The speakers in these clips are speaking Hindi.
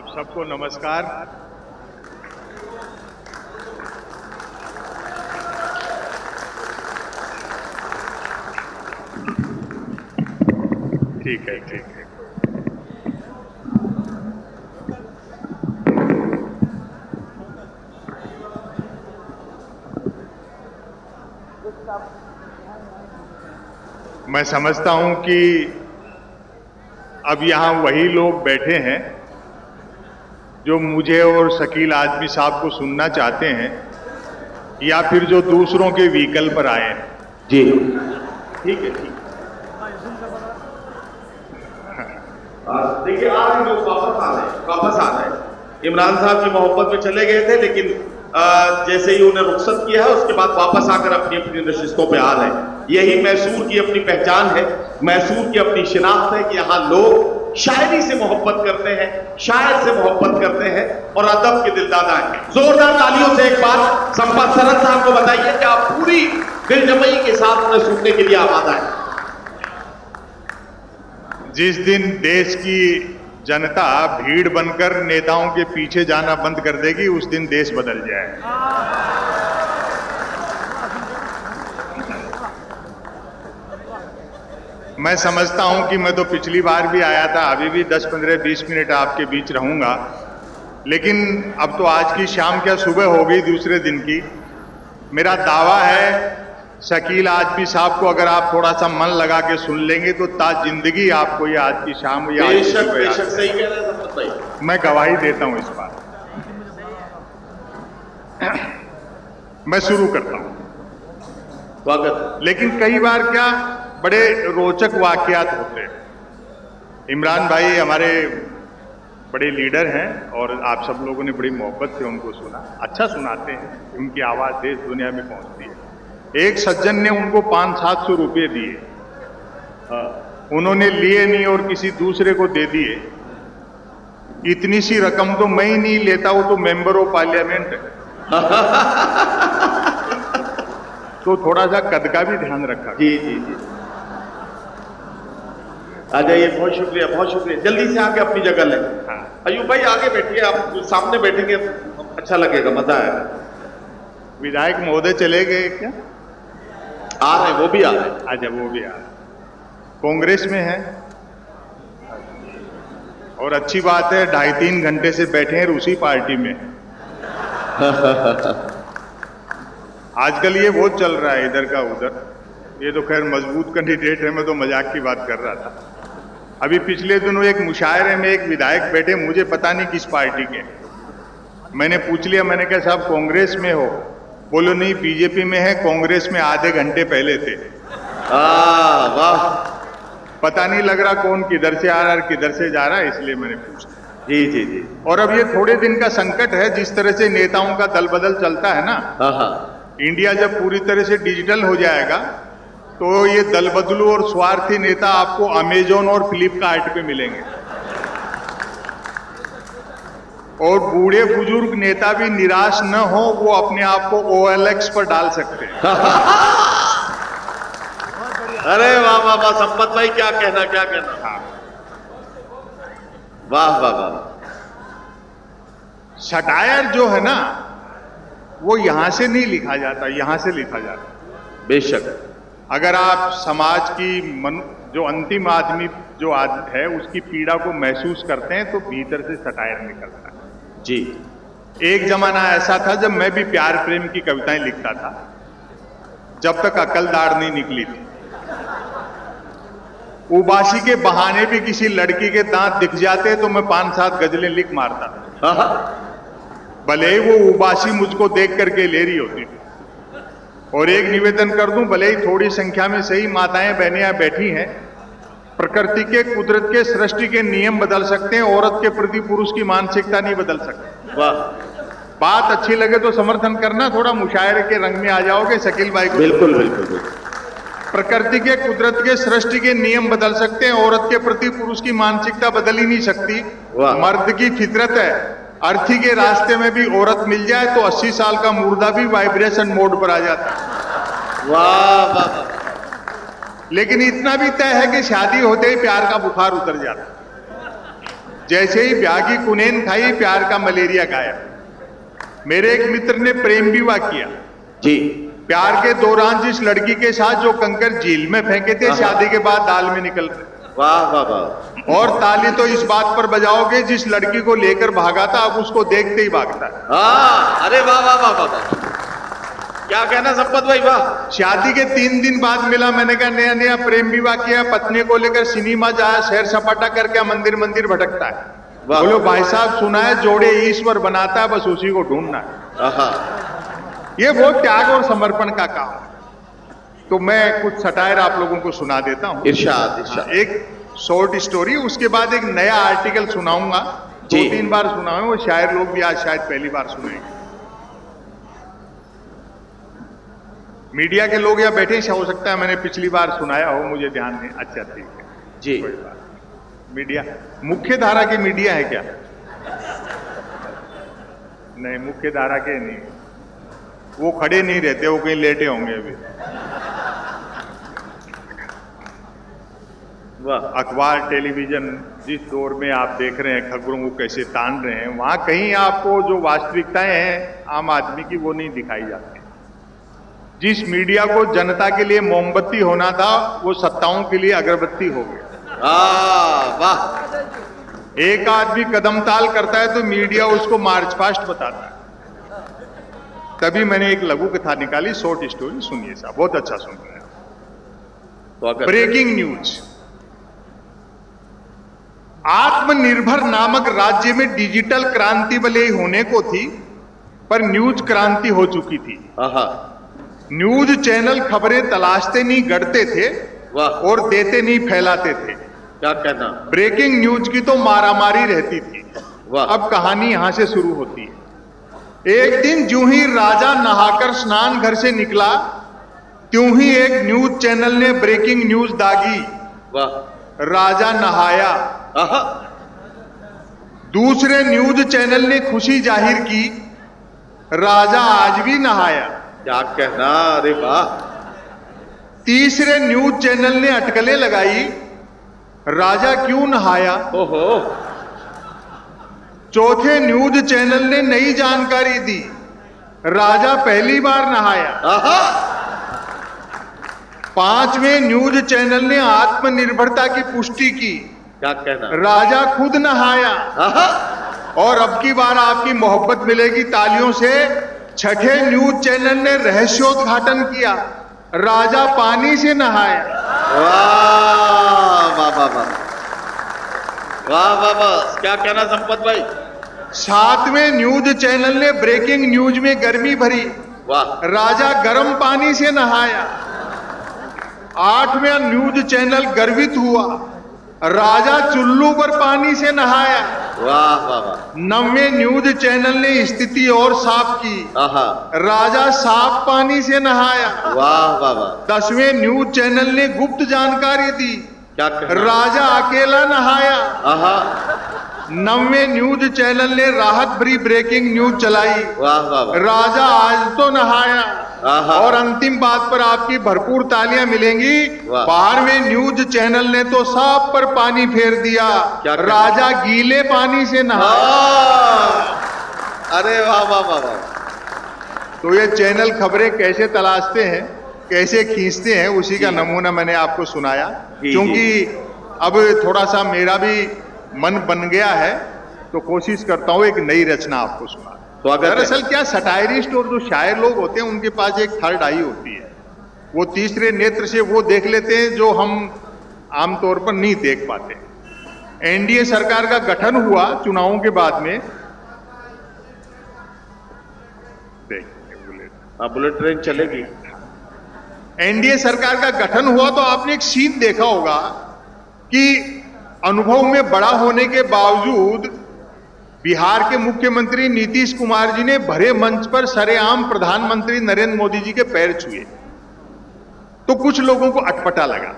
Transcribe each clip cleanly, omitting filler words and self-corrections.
आप सबको नमस्कार। ठीक है, ठीक है। मैं समझता हूं कि अब यहां वही लोग बैठे हैं जो मुझे और शकील आजमी साहब को सुनना चाहते हैं, या फिर जो दूसरों के व्हीकल पर आए हैं। जी ठीक है, ठीक। देखिए, आ रहे लोग वापस आ रहे। इमरान साहब की मोहब्बत में चले गए थे, लेकिन जैसे ही उन्हें रुखसत किया है उसके बाद वापस आकर अपनी अपनी नशिस्तों पे आ रहे हैं। यही मैसूर की अपनी पहचान है, मैसूर की अपनी शिनाख्त है कि यहाँ लोग शायरी से मोहब्बत करते हैं, शायर से मोहब्बत करते हैं और अदब के दिलदादा हैं। जोरदार तालियों से एक बार संपत सरन साहब को बताइए कि आप पूरी दिलजमई के साथ उन्हें सुनने के लिए आमादा है। जिस दिन देश की जनता भीड़ बनकर नेताओं के पीछे जाना बंद कर देगी, उस दिन देश बदल जाए। मैं समझता हूं कि मैं तो पिछली बार भी आया था, अभी भी 10, 15, 20 मिनट आपके बीच रहूंगा, लेकिन अब तो आज की शाम क्या सुबह हो गई दूसरे दिन की। मेरा दावा है शकील आजमी साहब को अगर आप थोड़ा सा मन लगा के सुन लेंगे तो ताज जिंदगी आपको ये आज की शाम या बेशक सही कह रहे हैं संपत भाई, मैं गवाही देता हूं इस बात। मैं शुरू करता हूं। स्वागत। लेकिन कई बार क्या बड़े रोचक वाकयात होते हैं। इमरान भाई हमारे बड़े लीडर हैं और आप सब लोगों ने बड़ी मोहब्बत से उनको सुना, अच्छा सुनाते हैं, उनकी आवाज़ देश दुनिया में पहुंचती है। एक सज्जन ने उनको 500-700 रुपये दिए, उन्होंने लिए नहीं और किसी दूसरे को दे दिए। इतनी सी रकम तो मैं ही नहीं लेता, वो तो मेंबर ऑफ पार्लियामेंट है। तो थोड़ा सा कद का भी ध्यान रखा। जी जी जी, आ जाइए। बहुत शुक्रिया, बहुत शुक्रिया। जल्दी से आके अपनी जगह लें। हाँ। अयूब भाई आगे बैठिए, आप सामने बैठेंगे अच्छा लगेगा, मजा आएगा। विधायक महोदय चले गए क्या? आ रहे, वो भी आ रहे। अच्छा, वो भी आ रहे। कांग्रेस में है और अच्छी बात है, 2.5-3 घंटे से बैठे हैं उसी पार्टी में। आजकल ये बहुत चल रहा है इधर का उधर। ये तो खैर मजबूत कैंडिडेट है, मैं तो मजाक की बात कर रहा था। अभी पिछले दिनों एक मुशायरे में एक विधायक बैठे, मुझे पता नहीं किस पार्टी के। मैंने पूछ लिया, मैंने कहा साहब कांग्रेस में हो? बोलो नहीं, बीजेपी में है, कांग्रेस में आधे घंटे पहले थे। वाह, पता नहीं लग रहा कौन किधर से आ रहा है किधर से जा रहा है, इसलिए मैंने पूछा। जी जी जी। और अब ये थोड़े दिन का संकट है, जिस तरह से नेताओं का दल बदल चलता है ना। इंडिया जब पूरी तरह से डिजिटल हो जाएगा तो ये दल बदलू और स्वार्थी नेता आपको अमेजोन और फ्लिपकार्ट पे मिलेंगे, और बूढ़े बुजुर्ग नेता भी निराश न हो, वो अपने आप को OLX पर डाल सकते हैं। अरे वाह वाह वाह, संपत भाई क्या कहना, क्या कहना। हाँ। वाह वाह वाह। सटायर जो है ना, वो यहां से नहीं लिखा जाता, यहां से लिखा जाता। बेशक। अगर आप समाज की जो अंतिम आदमी जो है उसकी पीड़ा को महसूस करते हैं तो भीतर से सटायर निकलता है। जी। एक जमाना ऐसा था जब मैं भी प्यार प्रेम की कविताएं लिखता था, जब तक अकलदार नहीं निकली थी। उबासी के बहाने भी किसी लड़की के दांत दिख जाते तो मैं 5-7 गजलें लिख मारता था, भले ही वो उबासी मुझको देख करके ले रही होती थी। और एक निवेदन कर दूं, भले ही थोड़ी संख्या में सही माताएं बहनियां बैठी हैं, प्रकृति के, कुदरत के, सृष्टि के नियम बदल सकते हैं, औरत के प्रति पुरुष की मानसिकता नहीं बदल सकते। वाह। बात अच्छी लगे तो समर्थन करना, थोड़ा मुशायरे के रंग में आ जाओगे शकील भाई को। बिल्कुल बिल्कुल बिल्कुल। प्रकृति के, कुदरत के, सृष्टि के नियम बदल सकते हैं, औरत के प्रति पुरुष की मानसिकता बदल ही नहीं सकती। मर्द की फितरत है, अर्थी के रास्ते में भी औरत मिल जाए तो 80 साल का मुर्दा भी वाइब्रेशन मोड पर आ जाता है। वाह वाह। लेकिन इतना भी तय है कि शादी होते ही प्यार का बुखार उतर जाता है। जैसे ही ब्यागी कुनेन खाई, प्यार का मलेरिया गायब। मेरे एक मित्र ने प्रेम विवाह किया जी। प्यार के दौरान जिस लड़की के साथ जो कंकर झील में फेंके थे, शादी के बाद दाल में निकल रहे। वाह वाह वाह। और ताली तो इस बात पर बजाओगे, जिस लड़की को लेकर भागा था अब उसको देखते ही भागता है। हाँ, अरे वाह वाह वाह वाह, क्या कहना संपत भाई, वाह। शादी के 3 दिन बाद मिला, मैंने कहा नया नया प्रेम विवाह किया, पत्नी को लेकर सिनेमा जाया, सैर सपाटा करके मंदिर मंदिर भटकता है। बोलो भाई साहब, सुना है जोड़े ईश्वर बनाता है, बस उसी को ढूंढना है। ये वो त्याग और समर्पण का काम है। तो मैं कुछ सटायर आप लोगों को सुना देता हूं। इरशाद इरशाद। एक शॉर्ट स्टोरी, उसके बाद एक नया आर्टिकल सुनाऊंगा। 2-3 बार सुना है, वो शायर लोग भी आज शायद पहली बार सुनेंगे। मीडिया के लोग यहाँ बैठे, हो सकता है मैंने पिछली बार सुनाया हो, मुझे ध्यान नहीं। अच्छा ठीक है जी। कोई बात। मीडिया मुख्य धारा की मीडिया है क्या? नहीं, मुख्य धारा के नहीं, वो खड़े नहीं रहते, वो कहीं लेटे होंगे अभी। अखबार टेलीविजन जिस दौर में आप देख रहे हैं, खबरों को कैसे तान रहे हैं, वहां कहीं आपको जो वास्तविकताएं हैं आम आदमी की, वो नहीं दिखाई जाती। जिस मीडिया को जनता के लिए मोमबत्ती होना था, वो सत्ताओं के लिए अगरबत्ती हो गया। वाह। एक आदमी कदम ताल करता है तो मीडिया उसको मार्च पास्ट बताता है। तभी मैंने एक लघु कथा निकाली, शॉर्ट स्टोरी, सुनिए साहब, बहुत अच्छा सुन रहे हैं। Breaking news. आत्मनिर्भर नामक राज्य में डिजिटल क्रांति भले ही होने को थी, पर न्यूज क्रांति हो चुकी थी। न्यूज चैनल खबरें तलाशते नहीं गढ़ते थे, और देते नहीं फैलाते थे। क्या कहना। ब्रेकिंग न्यूज की तो मारामारी रहती थी। अब कहानी यहां से शुरू होती है। एक दिन ज्यों ही राजा नहाकर स्नान घर से निकला, त्यों ही एक न्यूज चैनल ने ब्रेकिंग न्यूज दागी। राजा नहाया। दूसरे न्यूज चैनल ने खुशी जाहिर की, राजा आज भी नहाया। क्या कहना, अरे वाह। तीसरे न्यूज चैनल ने अटकलें लगाई, राजा क्यों नहाया। ओहो। चौथे न्यूज चैनल ने नई जानकारी दी, राजा पहली बार नहाया। पांचवें न्यूज चैनल ने आत्मनिर्भरता की पुष्टि की, क्या कहना, राजा खुद नहाया। और अब की बार आपकी मोहब्बत मिलेगी तालियों से। छठे न्यूज चैनल ने रहस्योद्घाटन किया, राजा पानी से नहाया। वाह वाह वाह वाह वाह वाह वाह, क्या कहना संपत भाई। सातवें न्यूज चैनल ने ब्रेकिंग न्यूज में गर्मी भरी, वाह, राजा गर्म पानी से नहाया। आठवें न्यूज चैनल गर्वित हुआ, राजा चुल्लू पर पानी से नहाया। वाह वाह वाह। नौवें न्यूज चैनल ने स्थिति और साफ की, राजा साफ पानी से नहाया। वाह वाह वाह। 10वें न्यूज चैनल ने गुप्त जानकारी दी, क्या राजा अकेला नहाया। 9वें न्यूज चैनल ने राहत भरी ब्रेकिंग न्यूज चलाई, वाह वाह वाह, राजा आज तो नहाया। और अंतिम बात पर आपकी भरपूर तालियां मिलेंगी, 12वें न्यूज चैनल ने तो साफ पर पानी फेर दिया, राजा गीले पानी से नहाया। अरे वाह वाह वाह वाह। तो ये चैनल खबरें कैसे तलाशते हैं, कैसे खींचते हैं, उसी का नमूना मैंने आपको सुनाया। क्योंकि अब थोड़ा सा मेरा भी मन बन गया है, तो कोशिश करता हूं एक नई रचना आपको सुना। तो दरअसल क्या, सटायरिस्ट और जो शायर लोग होते हैं उनके पास एक थर्ड आई होती है, वो तीसरे नेत्र से वो देख लेते हैं जो हम आमतौर पर नहीं देख पाते। एनडीए सरकार का गठन हुआ चुनावों के बाद में, बुलेट ट्रेन चलेगी। एनडीए सरकार का गठन हुआ तो आपने एक सीन देखा होगा कि अनुभव में बड़ा होने के बावजूद बिहार के मुख्यमंत्री नीतीश कुमार जी ने भरे मंच पर सरेआम प्रधानमंत्री नरेंद्र मोदी जी के पैर छुए। तो कुछ लोगों को अटपटा लगा,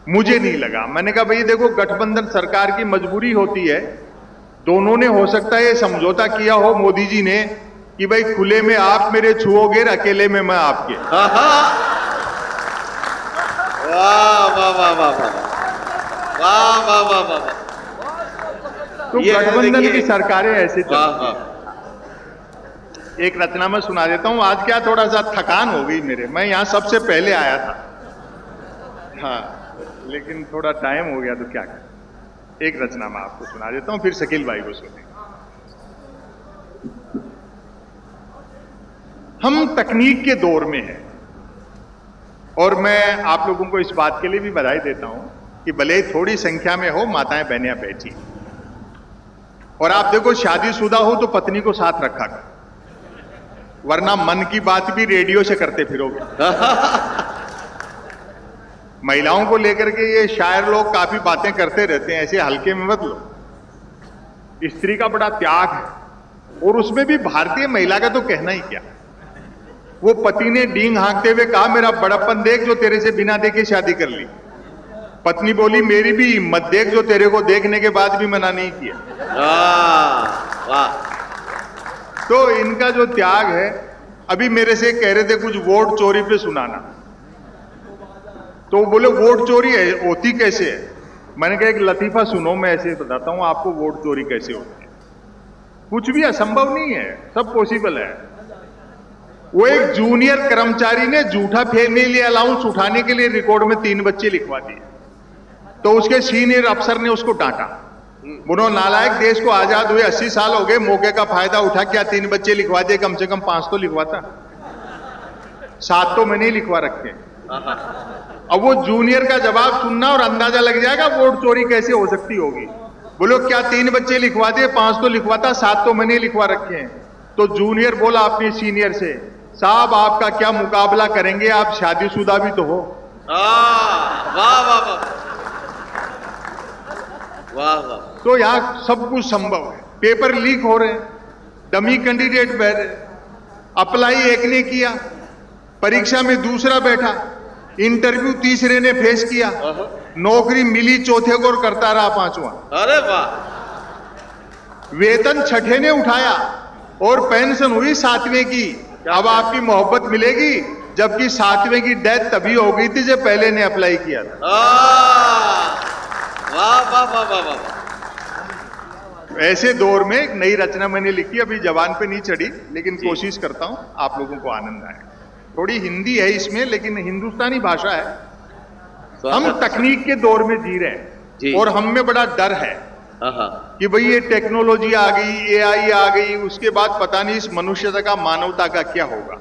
मुझे नहीं लगा। मैंने कहा भाई देखो, गठबंधन सरकार की मजबूरी होती है, दोनों ने हो सकता है ये समझौता किया हो मोदी जी ने कि भाई खुले में आप मेरे छुओगे, अकेले में मैं आपके। वाह वाह वाह वाह वाह वाह वाह वाह वाह। तो तो ये है, गठबंधन देखिए। की सरकारें ऐसे वाह चलती हैं। वाह। एक रचना में सुना देता हूं। आज क्या थोड़ा सा थकान हो गई मेरे, मैं यहां सबसे पहले आया था, हाँ, लेकिन थोड़ा टाइम हो गया तो क्या करें। एक रचना मैं आपको सुना देता हूं, फिर शकील भाई को सुनेंगे। हम तकनीक के दौर में हैं और मैं आप लोगों को इस बात के लिए भी बधाई देता हूं कि भले ही थोड़ी संख्या में हो, माताएं बहनियां बैठी, और आप देखो शादीशुदा हो तो पत्नी को साथ रखा कर, वरना मन की बात भी रेडियो से करते फिरोगे। महिलाओं को लेकर के ये शायर लोग काफी बातें करते रहते हैं, ऐसे हल्के में मत लो। स्त्री का बड़ा त्याग है, और उसमें भी भारतीय महिला का तो कहना ही क्या। वो पति ने डींग हाँकते हुए कहा, मेरा बड़प्पन देख जो तेरे से बिना देखे शादी कर ली। पत्नी बोली, मेरी भी हिम्मत देख जो तेरे को देखने के बाद भी मना नहीं किया। वाह। तो इनका जो त्याग है, अभी मेरे से कह रहे थे कुछ वोट चोरी पे सुनाना, तो बोले वोट चोरी है होती कैसे है। मैंने कहा एक लतीफा सुनो, मैं ऐसे बताता हूं आपको वोट चोरी कैसे होती है। कुछ भी असंभव नहीं है, सब पॉसिबल है। वो एक जूनियर कर्मचारी ने जूठा फैमिली अलाउंस उठाने के लिए रिकॉर्ड में 3 बच्चे लिखवा दिए, तो उसके सीनियर अफसर ने उसको डांटा, बोलो नालायक, देश को आजाद हुए 80 साल हो गए, मौके का फायदा उठा क्या 3 बच्चे लिखवा दिए, कम से कम 5 तो लिखवाता, 7 तो मैंने ही लिखवा रखे। अब वो जूनियर का जवाब सुनना और अंदाजा लग जाएगा वोट चोरी कैसे हो सकती होगी। बोलो क्या 3 बच्चे लिखवा दिए, 5 तो लिखवाता, 7 तो मैंने लिखवा रखे हैं। तो जूनियर बोला अपने सीनियर से, साहब आपका क्या मुकाबला करेंगे, आप शादीशुदा भी तो हो। वाह वाह वाह वाह वाह। तो यहां सब कुछ संभव है। पेपर लीक हो रहे हैं, डमी कैंडिडेट बैठे, अप्लाई एक ने किया, परीक्षा में दूसरा बैठा, इंटरव्यू तीसरे ने फेस किया, नौकरी मिली चौथे को करता रहा 5वां। अरे वाह। वेतन छठे ने उठाया और पेंशन हुई 7वें की। अब आपकी मोहब्बत मिलेगी, जबकि 7वें की डेथ तभी हो गई थी जब पहले ने अप्लाई किया था। वाह वाह वाह वाह वाह। ऐसे दौर में एक नई रचना मैंने लिखी, अभी जबान पे नहीं चढ़ी, लेकिन कोशिश करता हूं आप लोगों को आनंद आए। थोड़ी हिंदी है इसमें, लेकिन हिंदुस्तानी भाषा है। हम तकनीक के दौर में जी रहे हैं और हम में बड़ा डर है कि भाई ये टेक्नोलॉजी आ गई, एआई आ गई, उसके बाद पता नहीं इस मनुष्यता का, मानवता का क्या होगा।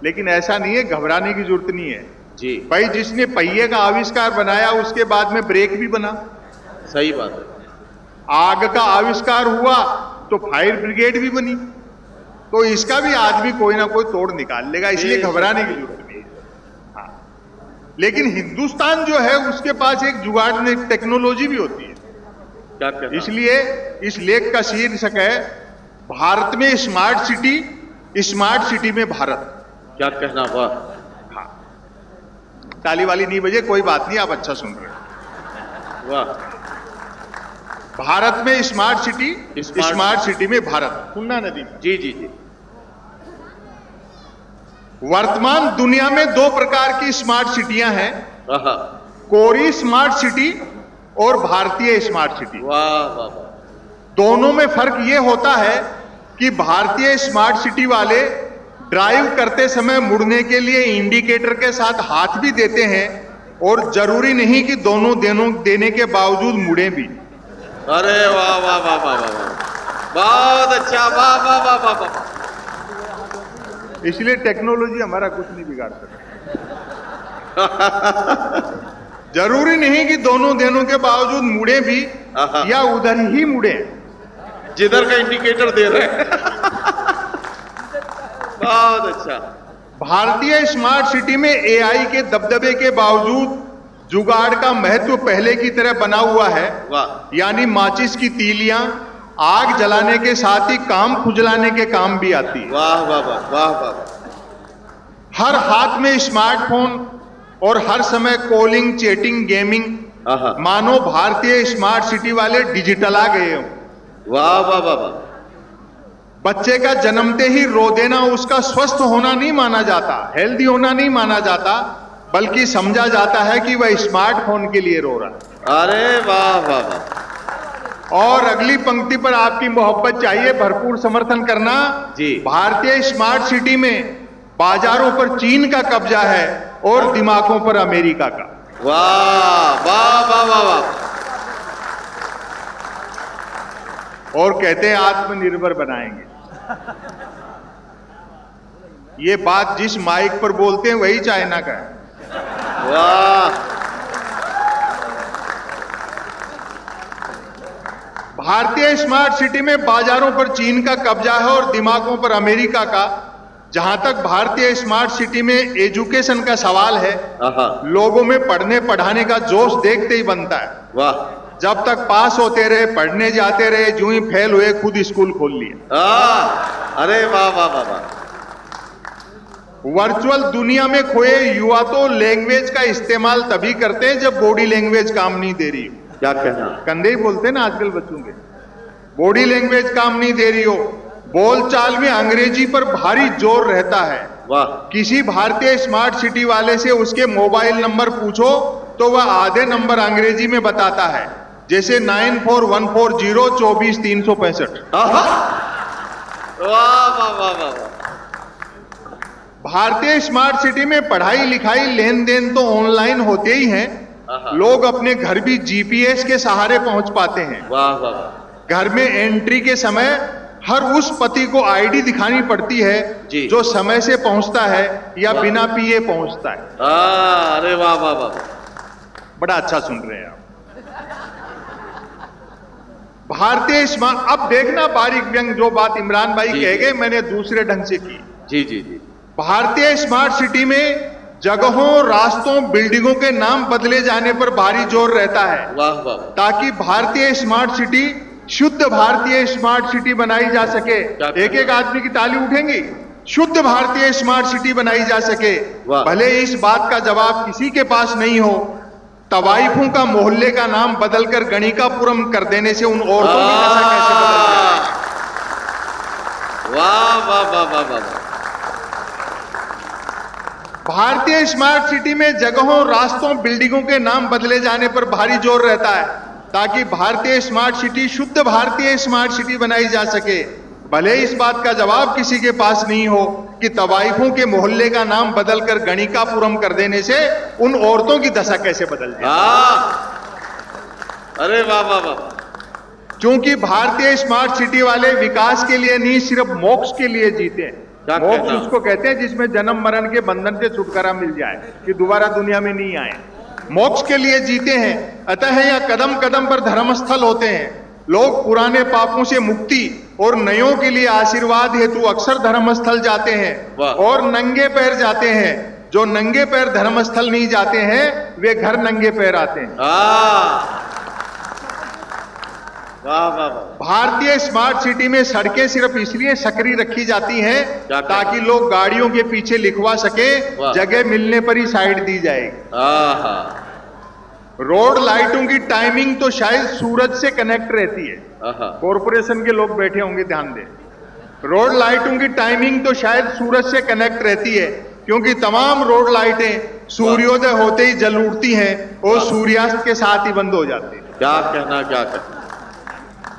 लेकिन ऐसा नहीं है, घबराने की जरूरत नहीं है जी भाई। जिसने पहिए का आविष्कार बनाया उसके बाद में ब्रेक भी बना। सही बात है। आग का आविष्कार हुआ तो फायर ब्रिगेड भी बनी। तो इसका भी आदमी कोई ना कोई तोड़ निकाल लेगा, इसलिए घबराने की जरूरत नहीं है। हाँ, लेकिन हिंदुस्तान जो है उसके पास एक जुगाड़ में टेक्नोलॉजी भी होती है। क्या कहना? इसलिए इस लेख का शीर्षक है भारत में स्मार्ट सिटी, स्मार्ट सिटी में भारत। क्या कहना? वाह। हाँ, ताली वाली नहीं बजे, कोई बात नहीं, आप अच्छा सुन रहे हैं। वाह। भारत में स्मार्ट सिटी, स्मार्ट सिटी में भारत। सुनना नदी जी जी जी। वर्तमान दुनिया में 2 प्रकार की स्मार्ट सिटियां हैं, आहा। कोरी स्मार्ट सिटी और भारतीय स्मार्ट सिटी। वाह वाह वाह। दोनों में फर्क यह होता है कि भारतीय स्मार्ट सिटी वाले ड्राइव करते समय मुड़ने के लिए इंडिकेटर के साथ हाथ भी देते हैं, और जरूरी नहीं कि दोनों देने के बावजूद मुड़े भी। अरे वाह वाह वाह वाह वाह वाह, बहुत अच्छा। वाह वाह वाह वाह वाह। इसलिए टेक्नोलॉजी हमारा कुछ नहीं बिगाड़ सकती। जरूरी नहीं कि दोनों के बावजूद मुड़े भी, या उधर ही मुड़े जिधर का इंडिकेटर दे रहे हैं। बहुत अच्छा। भारतीय स्मार्ट सिटी में एआई के दबदबे के बावजूद जुगाड़ का महत्व पहले की तरह बना हुआ है। वाह। यानी माचिस की तीलियां आग जलाने के साथ ही काम खुजलाने के काम भी आती है। वाह वाह वाह वाह वाह। हर हाथ में स्मार्टफोन और हर समय कॉलिंग, चैटिंग, गेमिंग, मानो भारतीय स्मार्ट सिटी वाले डिजिटल आ गए हो। वाह वाह वाह वाह। बच्चे का जन्मते ही रो देना उसका स्वस्थ होना नहीं माना जाता, हेल्दी होना नहीं माना जाता, बल्कि समझा जाता है कि वह स्मार्टफोन के लिए रो रहा है। अरे वाह वाह वाह। और अगली पंक्ति पर आपकी मोहब्बत चाहिए, भरपूर समर्थन करना जी। भारतीय स्मार्ट सिटी में बाजारों पर चीन का कब्जा है और दिमागों पर अमेरिका का। वाह वाह वाह वाह वाह। और कहते हैं आत्मनिर्भर बनाएंगे। ये बात जिस माइक पर बोलते हैं वही चाइना का है। वाह। भारतीय स्मार्ट सिटी में बाजारों पर चीन का कब्जा है और दिमागों पर अमेरिका का। जहां तक भारतीय स्मार्ट सिटी में एजुकेशन का सवाल है, लोगों में पढ़ने पढ़ाने का जोश देखते ही बनता है। वाह। जब तक पास होते रहे, पढ़ने जाते रहे, जो ही फेल हुए खुद स्कूल खोल लिए। अरे वाह वाह वाह वाह। वर्चुअल दुनिया में खोए युवा तो लैंग्वेज का इस्तेमाल तभी करते हैं जब बॉडी लैंग्वेज काम नहीं दे रही। क्या कहना, कंधे ही बोलते हैं ना आजकल बच्चों के, बॉडी लैंग्वेज काम नहीं दे रही हो, बोलचाल में अंग्रेजी पर भारी जोर रहता है। वाह। किसी भारतीय स्मार्ट सिटी वाले से उसके मोबाइल नंबर पूछो तो वह आधे नंबर अंग्रेजी में बताता है, जैसे 9414024365। वाह वाह वाह वाह। भारतीय स्मार्ट सिटी में पढ़ाई लिखाई लेन देन तो ऑनलाइन होते ही हैं, लोग अपने घर भी जीपीएस के सहारे पहुंच पाते हैं। वाह वाह। घर में एंट्री के समय हर उस पति को आईडी दिखानी पड़ती है जो समय से पहुंचता है या बिना पिए पहुंचता है। अरे वाह वाह वाह। बड़ा अच्छा सुन रहे हैं आप। भारतीय स्मार्ट, अब देखना बारीक व्यंग, जो बात इमरान भाई कह गए मैंने दूसरे ढंग से की। जी जी जी। भारतीय स्मार्ट सिटी में जगहों, रास्तों, बिल्डिंगों के नाम बदले जाने पर भारी जोर रहता है। वाह वाह। ताकि भारतीय स्मार्ट सिटी शुद्ध भारतीय स्मार्ट सिटी बनाई जा सके। एक एक आदमी की ताली उठेंगी। शुद्ध भारतीय स्मार्ट सिटी बनाई जा सके। भले इस बात का जवाब किसी के पास नहीं हो, तवाइफों का मोहल्ले का नाम बदलकर गणिकापुरम कर देने से उन औरतों की दशा कैसे बदल जाए। वाह वाह वाह वाह वाह। भारतीय स्मार्ट सिटी में जगहों, रास्तों, बिल्डिंगों के नाम बदले जाने पर भारी जोर रहता है ताकि भारतीय स्मार्ट सिटी शुद्ध भारतीय स्मार्ट सिटी बनाई जा सके। भले इस बात का जवाब किसी के पास नहीं हो कि तवाइफों के मोहल्ले का नाम बदलकर गणिकापुरम कर देने से उन औरतों की दशा कैसे बदल जाए। अरे वाह वाह वाह। क्योंकि भारतीय स्मार्ट सिटी वाले विकास के लिए नहीं, सिर्फ मोक्ष के लिए जीते हैं। मोक्ष उसको कहते हैं जिसमें जन्म मरण के बंधन से छुटकारा मिल जाए, कि दोबारा दुनिया में नहीं आए। मोक्ष के लिए जीते हैं। अतः यह कदम कदम पर धर्मस्थल होते हैं। लोग पुराने पापों से मुक्ति और नयों के लिए आशीर्वाद हेतु अक्सर धर्मस्थल जाते हैं और नंगे पैर जाते हैं। जो नंगे पैर धर्मस्थल नहीं जाते हैं वे घर नंगे पैर आते हैं। वाह वाह। भारतीय स्मार्ट सिटी में सड़कें सिर्फ इसलिए सकरी रखी जाती हैं ताकि लोग गाड़ियों के पीछे लिखवा सके, जगह मिलने पर ही साइड दी जाएगी। रोड लाइटों की टाइमिंग तो शायद सूरज से कनेक्ट रहती है। कॉरपोरेशन के लोग बैठे होंगे, ध्यान दें। रोड लाइटों की टाइमिंग तो शायद सूरज से कनेक्ट रहती है, क्योंकि तमाम रोड लाइटें सूर्योदय होते ही जल उठती हैं और सूर्यास्त के साथ ही बंद हो जाती है। क्या कहना, क्या कहना।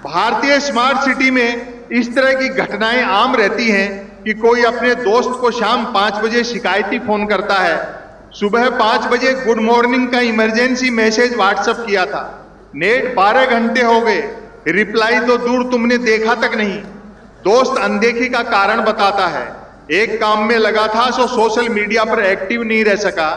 भारतीय स्मार्ट सिटी में इस तरह की घटनाएं आम रहती हैं कि कोई अपने दोस्त को शाम 5 बजे शिकायती फोन करता है। सुबह 5 बजे गुड मॉर्निंग का इमरजेंसी मैसेज व्हाट्सएप किया था, नेट 12 घंटे हो गए, रिप्लाई तो दूर तुमने देखा तक नहीं। दोस्त अनदेखी का कारण बताता है, एक काम में लगा था सो सोशल मीडिया पर एक्टिव नहीं रह सका।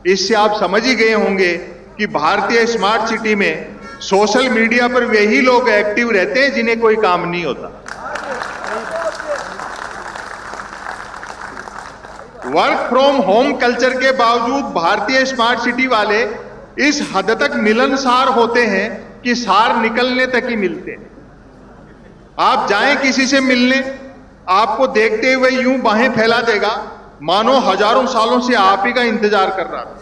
इससे आप समझ ही गए होंगे कि भारतीय स्मार्ट सिटी में सोशल मीडिया पर वे ही लोग एक्टिव रहते हैं जिन्हें कोई काम नहीं होता। वर्क फ्रॉम होम कल्चर के बावजूद भारतीय स्मार्ट सिटी वाले इस हद तक मिलनसार होते हैं कि सार निकलने तक ही मिलते हैं। आप जाएं किसी से मिलने, आपको देखते हुए यूं बाहें फैला देगा मानो हजारों सालों से आप ही का इंतजार कर रहा था।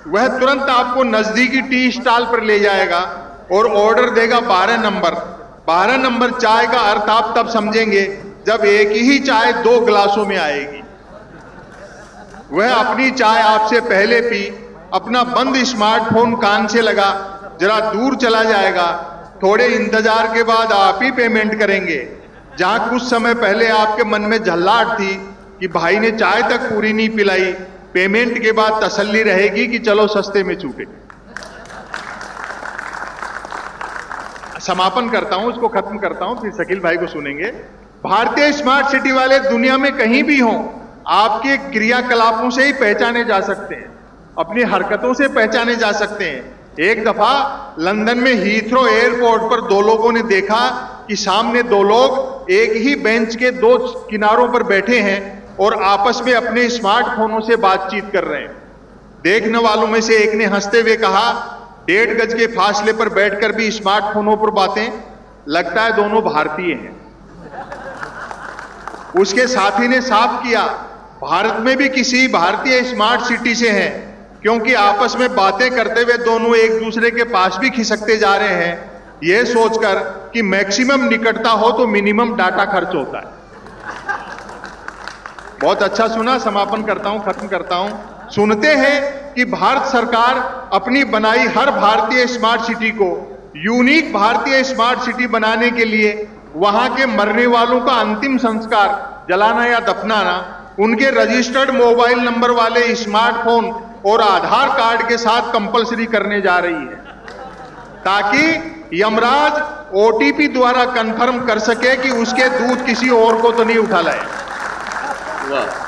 वह तुरंत आपको नजदीकी टी स्टॉल पर ले जाएगा और ऑर्डर देगा 12 नंबर। 12 नंबर चाय का अर्थ आप तब समझेंगे जब एक ही चाय 2 गिलासों में आएगी। वह अपनी चाय आपसे पहले पी, अपना बंद स्मार्टफोन कान से लगा, जरा दूर चला जाएगा थोड़े इंतजार के बाद आप ही पेमेंट करेंगे। जहां कुछ समय पहले आपके मन में झल्लाहट थी कि भाई ने चाय तक पूरी नहीं पिलाई, पेमेंट के बाद तसल्ली रहेगी कि चलो सस्ते में छूटे। समापन करता हूं, इसको खत्म करता हूं, फिर शकील भाई को सुनेंगे। भारतीय स्मार्ट सिटी वाले दुनिया में कहीं भी हों, आपके क्रियाकलापों से ही पहचाने जा सकते हैं, अपनी हरकतों से पहचाने जा सकते हैं। एक दफा लंदन में हीथ्रो एयरपोर्ट पर दो लोगों ने देखा कि सामने दो लोग एक ही बेंच के दो किनारों पर बैठे हैं और आपस में अपने स्मार्टफोनों से बातचीत कर रहे हैं। देखने वालों में से एक ने हंसते हुए कहा, 1.5 गज के फासले पर बैठकर भी स्मार्टफोनों पर बातें, लगता है दोनों भारतीय हैं। उसके साथी ने साफ किया, भारत में भी किसी भारतीय स्मार्ट सिटी से हैं, क्योंकि आपस में बातें करते हुए दोनों एक दूसरे के पास भी खिसकते जा रहे हैं, यह सोचकर कि मैक्सिमम निकटता हो तो मिनिमम डाटा खर्च होता है। बहुत अच्छा सुना, समापन करता हूं, खत्म करता हूं। सुनते हैं कि भारत सरकार अपनी बनाई हर भारतीय स्मार्ट सिटी को यूनिक भारतीय स्मार्ट सिटी बनाने के लिए वहां के मरने वालों का अंतिम संस्कार, जलाना या दफनाना, उनके रजिस्टर्ड मोबाइल नंबर वाले स्मार्टफोन और आधार कार्ड के साथ कंपलसरी करने जा रही है, ताकि यमराज ओटीपी द्वारा कंफर्म कर सके कि उसके दूध किसी और को तो नहीं उठा लाए। वाह।